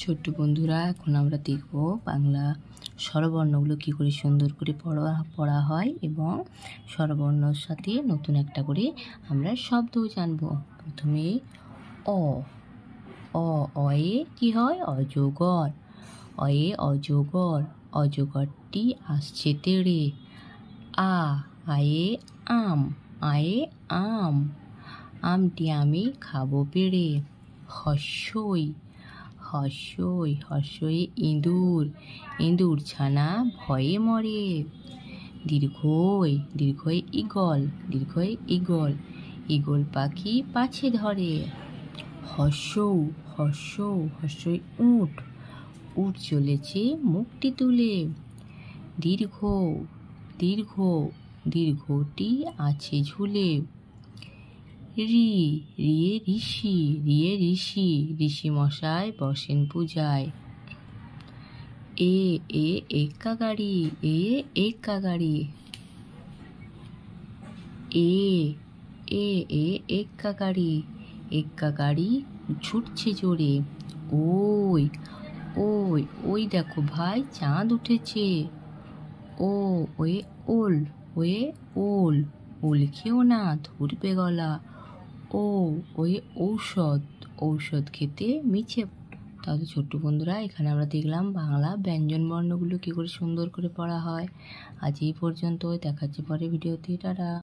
ছোট্ট বন্ধুরা, এখন আমরা দেখব বাংলা স্বরবর্ণগুলো কী করে সুন্দর করে পড়া হয় এবং স্বরবর্ণর সাথে নতুন একটা করে আমরা শব্দও জানব। প্রথমে অ অয়ে কি হয়? অজগর। অয়ে অজগর, অজগরটি আসছে তেড়ে। আয়ে আয়ে আম, আমটি আমি খাবো পেড়ে। হর্ষই ইঁদুর, ইঁদুর ছানা ভয়ে মরে। দীর্ঘই ঈগল, ঈগল পাখি পাছে ধরে। হর্ষই উট, উট চলেছে মুখটি তুলে। দীর্ঘটি আছে ঝুলে। রিয়ে ঋষি মশাই বসেন পূজায়। এক্কা গাড়ি, এক্কা গাড়ি ছুটছে জোরে। ওই দেখো ভাই, চাঁদ উঠেছে। ওল খেও না, ধরবে গলা। ঔষধ খেতে মিছে। তাহলে ছোট্ট বন্ধুরা, এখানে আমরা দেখলাম বাংলা ব্যঞ্জন বর্ণগুলো কী করে সুন্দর করে পড়া হয়। আজ এই পর্যন্ত, দেখাচ্ছি পরে ভিডিওতে। টাটা।